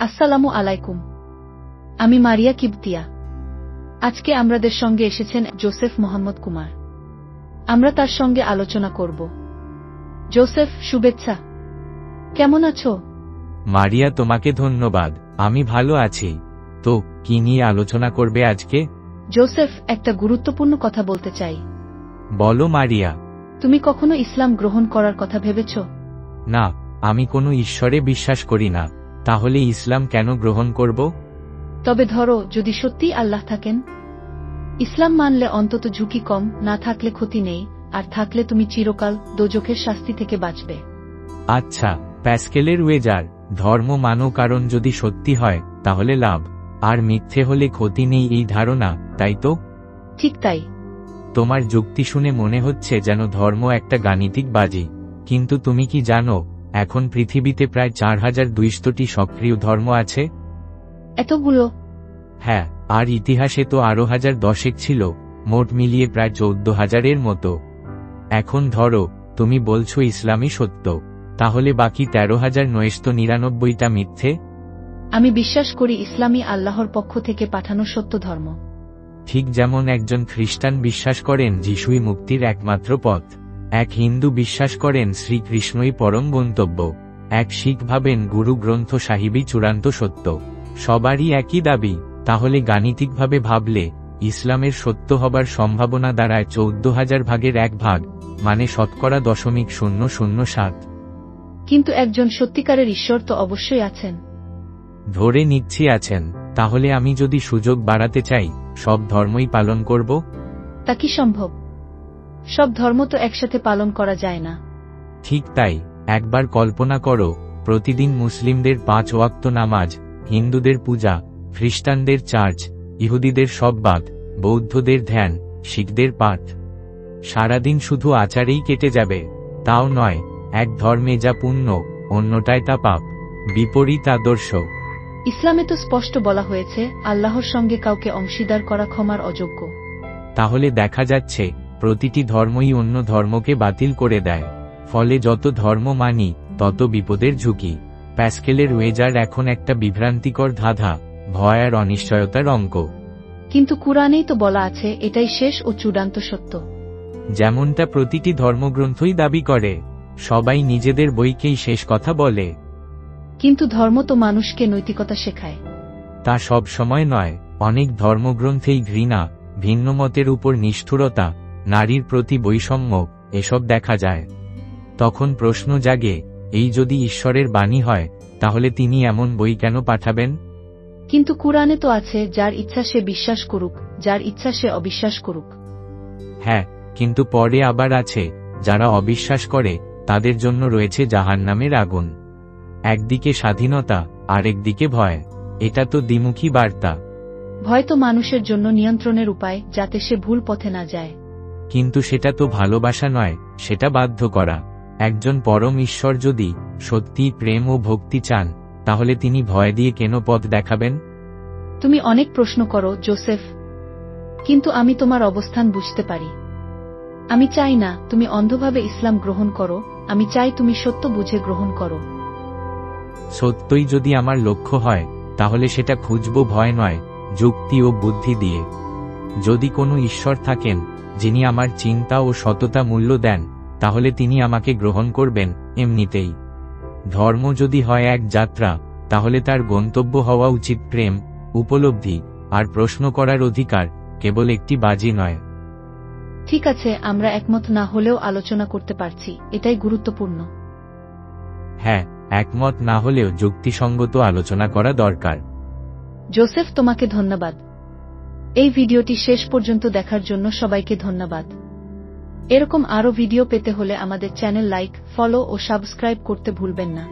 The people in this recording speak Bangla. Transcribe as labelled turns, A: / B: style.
A: আসসালামু আলাইকুম। আমি মারিয়া কিবতিয়া। আজকে আমাদের সঙ্গে এসেছেন জোসেফ মোহাম্মদ কুমার। আমরা তার সঙ্গে আলোচনা করব। জোসেফ, শুভেচ্ছা। কেমন আছো?
B: মারিয়া, তোমাকে ধন্যবাদ। আমি ভালো আছি। তো কি নিয়ে আলোচনা করবে আজকে?
A: জোসেফ, একটা গুরুত্বপূর্ণ কথা বলতে চাই।
B: বলো মারিয়া।
A: তুমি কখনো ইসলাম গ্রহণ করার কথা ভেবেছ?
B: না, আমি কোনো ঈশ্বরে বিশ্বাস করি না। তাহলে ইসলাম কেন গ্রহণ করব?
A: তবে ধরো, যদি সত্যিই আল্লাহ থাকেন। ইসলাম মানলে অন্তত ঝুঁকি কম, না থাকলে ক্ষতি নেই, আর থাকলে তুমি চিরকাল দোজখের শাস্তি থেকে বাঁচবে।
B: আচ্ছা, প্যাসকেলের ওয়েজার, ধর্ম মানো কারণ যদি সত্যি হয় তাহলে লাভ, আর মিথ্যে হলে ক্ষতি নেই, এই ধারণা, তাই তো?
A: ঠিক তাই।
B: তোমার যুক্তি শুনে মনে হচ্ছে যেন ধর্ম একটা গাণিতিক বাজি। কিন্তু তুমি কি জানো, এখন পৃথিবীতে প্রায় 4200টি সক্রিয় ধর্ম আছে?
A: এতগুলো?
B: হ্যাঁ, আর ইতিহাসে তো আরো 1010 ছিল, মোট মিলিয়ে প্রায় 14,000-এর মতো। এখন ধরো, তুমি বলছো ইসলামই সত্য, তাহলে বাকি 13,999টা মিথ্যে?
A: আমি বিশ্বাস করি ইসলামই আল্লাহর পক্ষ থেকে পাঠানো সত্য ধর্ম।
B: ঠিক যেমন একজন খ্রিস্টান বিশ্বাস করেন যিশুই মুক্তির একমাত্র পথ, এক হিন্দু বিশ্বাস করেন শ্রীকৃষ্ণই পরম গন্তব্য, এক শিখ ভাবেন গুরু গ্রন্থ সাহিবই চূড়ান্ত সত্য। সবারই একই দাবি। তাহলে গাণিতিকভাবে ভাবলে ইসলামের সত্য হবার সম্ভাবনা দাঁড়ায় 14,000 ভাগের 1 ভাগ, মানে শতকরা 0.007।
A: কিন্তু একজন সত্যিকারের ঈশ্বর তো অবশ্যই আছেন।
B: ধরে নিচ্ছি আছেন। তাহলে আমি যদি সুযোগ বাড়াতে চাই, সব ধর্মই পালন করব?
A: তা কি সম্ভব? সব ধর্ম তো একসাথে পালন করা যায় না।
B: ঠিক তাই। একবার কল্পনা করো, প্রতিদিন মুসলিমদের 5 ওয়াক্ত নামাজ, হিন্দুদের পূজা, খ্রিস্টানদের চার্চ, ইহুদিদের সব্বাত, বৌদ্ধদের ধ্যান, শিখদের পাঠ। সারাদিন শুধু আচারেই কেটে যাবে। তাও নয়, এক ধর্মে যা পুণ্য, অন্যটায় তা পাপ। বিপরীত আদর্শ।
A: ইসলামে তো স্পষ্ট বলা হয়েছে, আল্লাহর সঙ্গে কাউকে অংশীদার করা ক্ষমার অযোগ্য।
B: তাহলে দেখা যাচ্ছে, প্রতিটি ধর্মই অন্য ধর্মকে বাতিল করে দেয়। ফলে যত ধর্ম মানি, তত বিপদের ঝুঁকি। প্যাসকেলের ওয়েজার এখন একটা বিভ্রান্তিকর ধাঁধা, ভয় আর অনিশ্চয়তার অঙ্ক।
A: কিন্তু কুরআনেই তো বলা আছে এটাই শেষ ও চূড়ান্ত সত্য।
B: যেমনটা প্রতিটি ধর্মগ্রন্থই দাবি করে। সবাই নিজেদের বইকেই শেষ কথা বলে।
A: কিন্তু ধর্ম তো মানুষকে নৈতিকতা শেখায়।
B: তা সব সময় নয়। অনেক ধর্মগ্রন্থেই ঘৃণা, ভিন্নমতের উপর নিষ্ঠুরতা, নারীর প্রতি বৈষম্য, এসব দেখা যায়। তখন প্রশ্ন জাগে, এই যদি ঈশ্বরের বাণী হয়, তাহলে তিনি এমন বই কেন পাঠাবেন?
A: কিন্তু কুরআনে তো আছে, যার ইচ্ছা সে বিশ্বাস করুক, যার ইচ্ছা সে অবিশ্বাস করুক।
B: হ্যাঁ, কিন্তু পরে আবার আছে, যারা অবিশ্বাস করে তাদের জন্য রয়েছে জাহান্নামের আগুন। একদিকে স্বাধীনতা, আরেকদিকে ভয়। এটা তো দ্বিমুখী বার্তা।
A: ভয় তো মানুষের জন্য নিয়ন্ত্রণের উপায়, যাতে সে ভুল পথে না যায়।
B: কিন্তু সেটা তো ভালোবাসা নয়, সেটা বাধ্য করা। একজন পরম ঈশ্বর যদি সত্যি প্রেম ও ভক্তি চান, তাহলে তিনি ভয় দিয়ে কেন পথ দেখাবেন?
A: তুমি অনেক প্রশ্ন করো জোসেফ, কিন্তু আমি তোমার অবস্থান বুঝতে পারি। আমি চাই না তুমি অন্ধভাবে ইসলাম গ্রহণ করো, আমি চাই তুমি সত্য বুঝে গ্রহণ করো।
B: সত্যই যদি আমার লক্ষ্য হয়, তাহলে সেটা খুঁজব ভয় নয়, যুক্তি ও বুদ্ধি দিয়ে। যদি কোনো ঈশ্বর থাকেন, যিনি আমার চিন্তা ও সততা মূল্য দেন, তাহলে তিনি আমাকে গ্রহণ করবেন এমনিতেই। ধর্ম যদি হয় এক যাত্রা, তাহলে তার গন্তব্য হওয়া উচিত প্রেম, উপলব্ধি আর প্রশ্ন করার অধিকার, কেবল একটি বাজি নয়।
A: ঠিক আছে, আমরা একমত না হলেও আলোচনা করতে পারছি, এটাই গুরুত্বপূর্ণ।
B: হ্যাঁ, একমত না হলেও যুক্তিসঙ্গত আলোচনা করা দরকার।
A: জোসেফ, তোমাকে ধন্যবাদ। এই ভিডিওটি শেষ পর্যন্ত দেখার জন্য সবাইকে ধন্যবাদ। এরকম আরও ভিডিও পেতে হলে আমাদের চ্যানেল লাইক, ফলো ও সাবস্ক্রাইব করতে ভুলবেন না।